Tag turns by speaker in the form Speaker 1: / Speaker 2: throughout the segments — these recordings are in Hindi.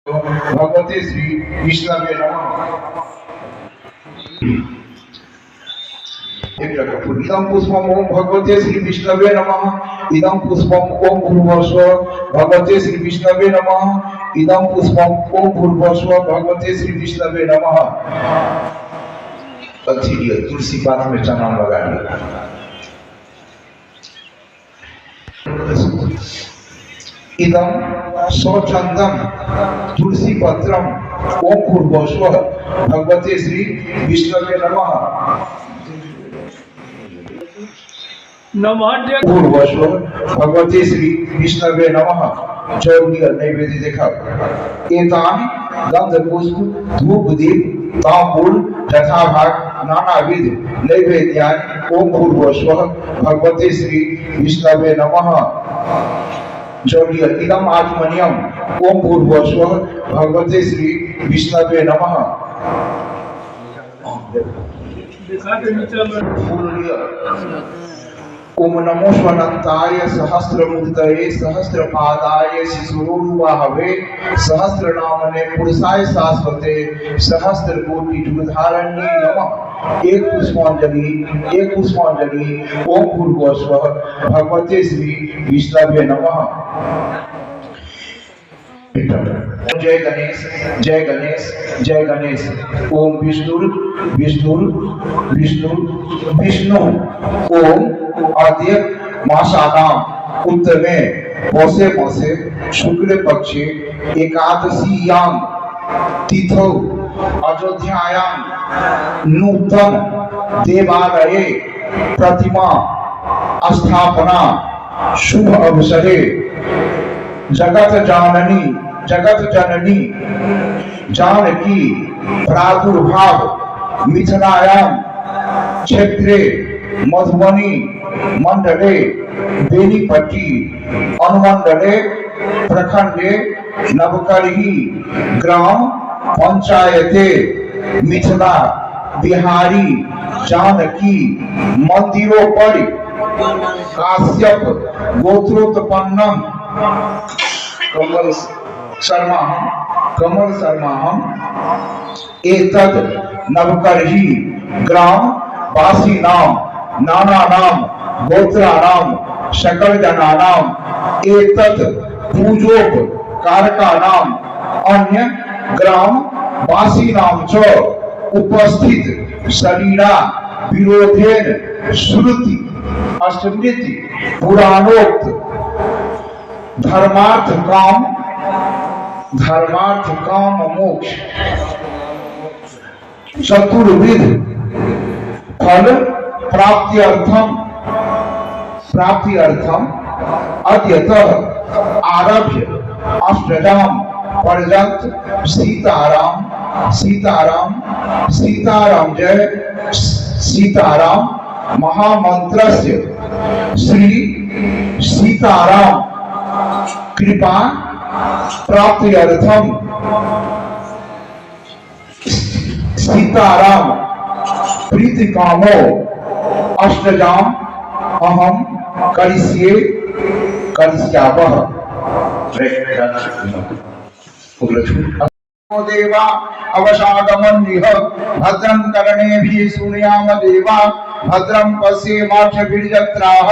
Speaker 1: भगवते श्री विष्णवे नमः। इदं पुष्पम ओम भगवते श्री विष्णवे नमः। इदं पुष्पम ओम भूर्भुवस्व भगवते श्री विष्णवे नमः। इदं पुष्पम ओम भूर्भुवस्व भगवते श्री विष्णवे नमः। तुलसी पात में चना लगा लिया। इदं स्वचंदम तुलसी पत्रम ओम भूर्भुवस्व भगवते श्री विष्णवे नमः। भूर्भुवस्व भगवते श्री विष्णवे नमः। चौर्य नैवेद्य देखा। एतानि गंध पुष्प धूप दीप तांबूल यथाभाग नानाविध नैवेद्यानि ओम भूर्भुवस्व भगवते श्री विष्णवे नमः। चौर्य इदम आत्मनियम ओम भूर्भुवस्व भगवते श्री विष्णवे नमः। ओम नमो स्वनंताय सहस्रमूर्तये सहस्रपादाय शिशुरूपाहवे सहस्रनामने पुरुषाय शाश्वते सहस्रकोटि जुगधारण्ये नमः। एक पुष्पांजलि ओम भूर्भुवस्व भगवते श्री विष्णवे नमः। जय गणेश जय गणेश जय गणेश। ओम विष्णु विष्णु विष्णु विष्णु ओम आद्य मासानाम उत्तमे पौषे मासे शुक्ल पक्षे एकादशीयां तिथौ अयोध्यायां नूतन देवालये प्रतिमा स्थापना शुभ अवसरे जगत जननी जानकी प्रादुर्भाव मिथिलायां क्षेत्रे मधुबनी मंडले बेनीपट्टी अनुमंडले प्रखंडे नवकलही ग्राम पंचायते मिथिला बिहारी जानकी मंदिरों पर काश्यप गोत्रोत्पन्नम कमल शर्मा एतद नवकलही ग्राम वासी नाम नाना नाम गोत्रा नाम सकल जना नाम एतद पूजोप कारका नाम अन्य ग्राम वासी नाम च उपस्थित शरीरा विरोधेन श्रुति अष्टमिति पुराणोक्त धर्मार्थ काम मोक्ष चतुर्विध फल प्राप्ति अर्थम अद्यतः आरभ्य अष्टजाम पर्यंत सीताराम जय सीताराम महामंत्रस्य श्री सीताराम कृपा प्राप्ति अर्थम सीताराम प्रीति कामो अष्टजाम अहम करिष्यावः। देवा अवसादमन्निह भद्रं कर्णेभिः शृणुयाम देवा भद्रं पश्येमाक्षभिर्यत्राः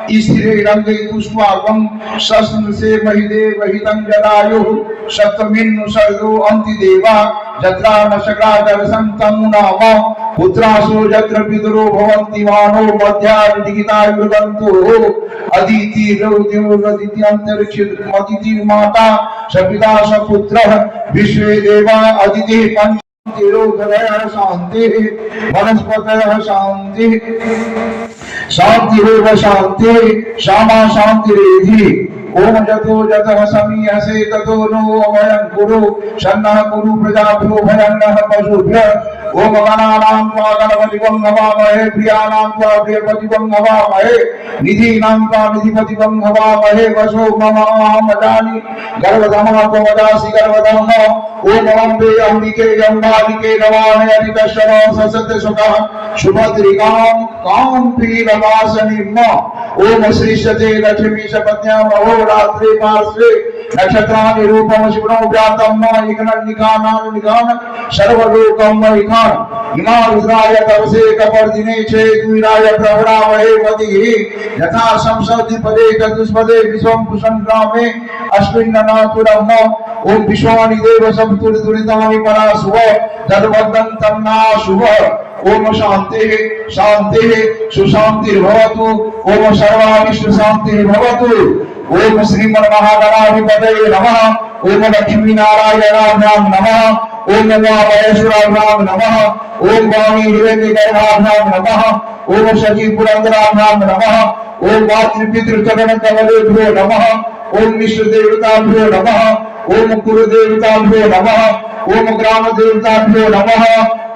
Speaker 1: स्थिरैरङ्गैः पुष्पावं शस्त्रसे महिदेवहितं जलायुः सप्तमिन्नु सर्गो अन्ति देवा जत्रा न शक्रादर्शं तमु नाम पुत्रासो यत्र पितरो भवन्ति मानो मध्यादिगिता युगन्तु अदिति रौद्योरदित्यन्तरिक्षमदितिर्माता सपिता सपुत्रः विश्वे देवा अदिति पंच शांति वनस्पतयः शांति श्यामा शांतिरेधि। ओम जतो जतः समीयसे ततो नो अभयं कुरु सन्नः कुरु प्रजाभ्यो भयं नः पशुभ्यः ओम गणानां त्वा गणपतिं नमामहे प्रियाणां त्वा प्रियपतिं नमामहे निधीनां त्वा निधिपतिं नमामहे वसो ममामजानि गर्भधमातो वदासि गर्भधम ओम अम्बे अंबिके अंबालिके नमामि अदितशनो ससत सुखः शुभद्रिकां कांपीरवासनिम् ओम श्रीशते लक्ष्मी शपथ्यां अहोरात्रे पार्श्वे नक्षत्राणि रूपं शिवनो व्यातं निकान सर्वलोकं इकान इमा रुद्राय तपसे कपर्दिने चेतुराय प्रवरामहे मतिः यथा संसदिपदे चतुष्पदे विश्वं कुसंग्रामे अस्मिन्ननातुरम् ओम विश्वानि देव संतुलितानि पराशुभ तद्वदं तन्ना शुभ ओम शांति शांति सुशांतिर्भवतु ओम सर्वानिष्ट शांतिर्भवतु ओम श्रीमन्महागणाधिपतये नमः ओम लक्ष्मी नारायणाभ्यां नमः ओम उमामहेश्वराभ्यां नमः ओम वाणी हिरण्यगर्भाभ्यां नमः ओम शची पुरंदराभ्यां नमः ओम मातृपितृचरण कमलेभ्यो नमः ओम विश्व देवताभ्यो नमः ओम कुल देवताभ्यो नमः ओम ग्राम देवताभ्यो नमः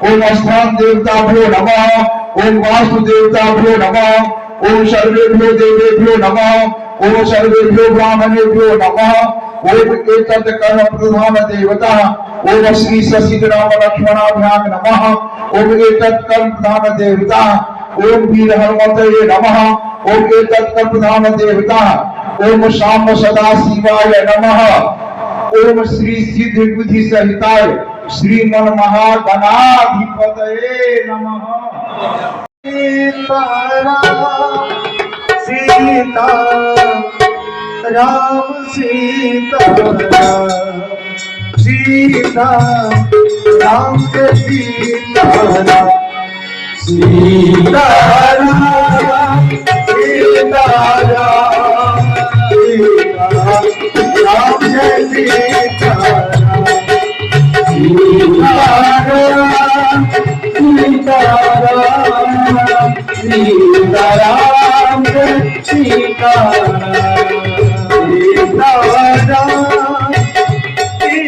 Speaker 1: ओम स्थान देवताभ्यो नमः ओम वास्तु देवताभ्यो नमः ओम सर्वेभ्यो देवेभ्यो नमः ओम सर्वेभ्यो ब्राह्मणेभ्यो नमः ओम एतत् कर्म प्रधान देवता ओम श्री शशि राम लक्ष्मणाभ्यां नमः ओम एतत् कर्म प्रधान देवता ओम वीर हनुमतये नमः ओम एतत् कर्म प्रधान देवता ओम शाम सदा शिवाय नमः ओम श्री सिद्ध बुद्धि सहिताय श्रीमन महागणाधिपतये नमः। सीता राम सीता सीता राम सीता राम सीता राम सीता राम राम सीता सीताराम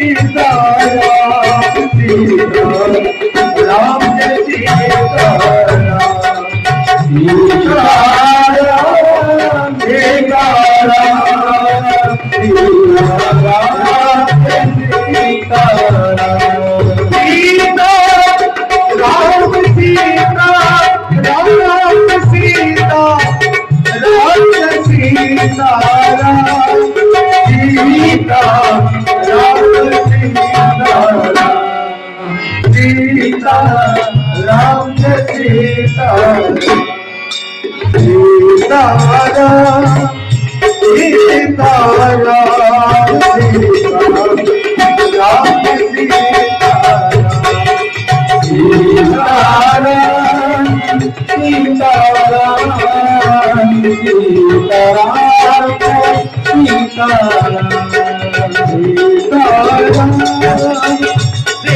Speaker 1: सीताराम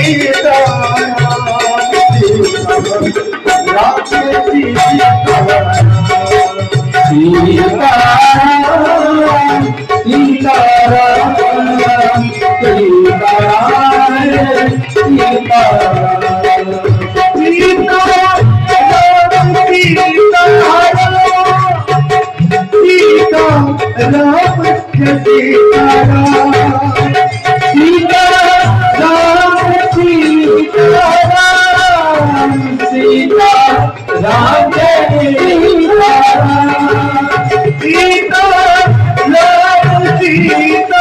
Speaker 1: सीताराम सीताराम सीताराम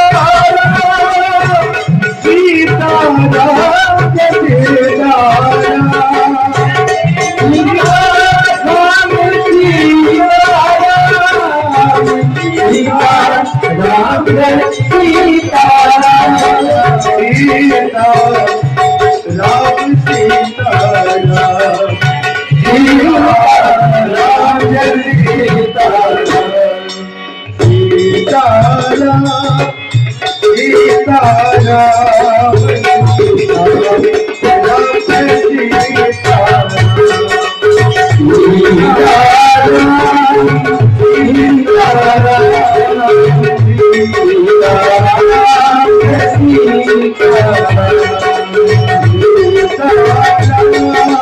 Speaker 1: सीताराम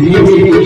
Speaker 2: He